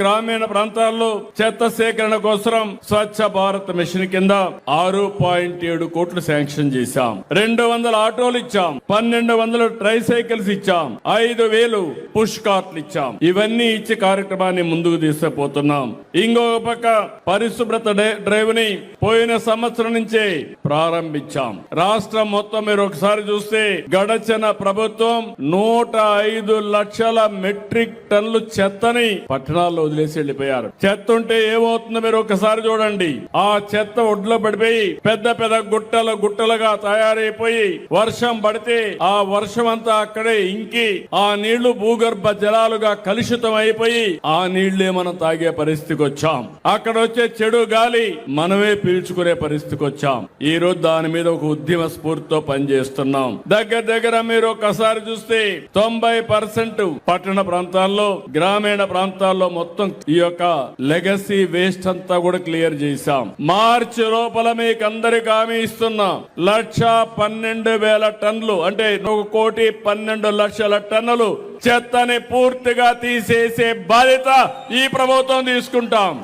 గ్రామీణ ప్రాంతాల్లో చెత్త సేకరణ కోసం స్వచ్ఛ భారత్ మిషన్ కింద 6.7 కోట్లు శాంక్షన్ చేశాం. 200 ఆటోలు ఇచ్చాం, 1200 ట్రైసైకిల్స్ ఇచ్చాం, 5000 పుష్ కార్ట్లు ఇచ్చాం. ఇవన్నీ ఇచ్చి కార్యక్రమాన్ని ముందుకు తీసుకుపోతున్నాం. ఇంకొక పక్క పరిశుభ్రత డ్రైవ్ ని పోయిన సంవత్సరం నుంచే ప్రారంభించాం. రాష్ట్రం మొత్తం మీరు ఒకసారి చూస్తే గడచిన ప్రభుత్వం 105 లక్షల మెట్రిక్ టన్నులు చెత్తని పట్టణాల్లో వదిలేసి వెళ్లిపోయారు. చెత్త ఉంటే ఏమవుతుందో మీరు ఒకసారి చూడండి. ఆ చెత్త ఒడ్లో పడిపోయి పెద్ద పెద్ద గుట్టలుగా తయారైపోయి వర్షం పడితే ఆ వర్షం అంతా అక్కడే ఇంకి ఆ నీళ్లు భూగర్భ జలాలుగా కలుషితం అయిపోయి ఆ నీళ్లే మనం తాగే పరిస్థితికి వచ్చాం. అక్కడ వచ్చే చెడు గాలి మనమే పీల్చుకునే పరిస్థితికి వచ్చాం. ఈ రోజు దాని మీద ఒక ఉద్యమ స్ఫూర్తితో పనిచేస్తున్నాం. దగ్గర మీరు ఒకసారి చూస్తే 90% పట్టణ ప్రాంతాల్లో, గ్రామీణ ప్రాంతాల్లో మొత్తం ఈ యొక్క లెగసీ వేస్ట్ అంతా కూడా క్లియర్ చేశాం. మార్చి లోపల మీకు అందరికి హామీ ఇస్తున్నాం. 1,12,000 టన్నులు అంటే 1,12,00,000 టన్నులు చెత్తని పూర్తిగా తీసేసే బాధ్యత ఈ ప్రభుత్వం తీసుకుంటాం.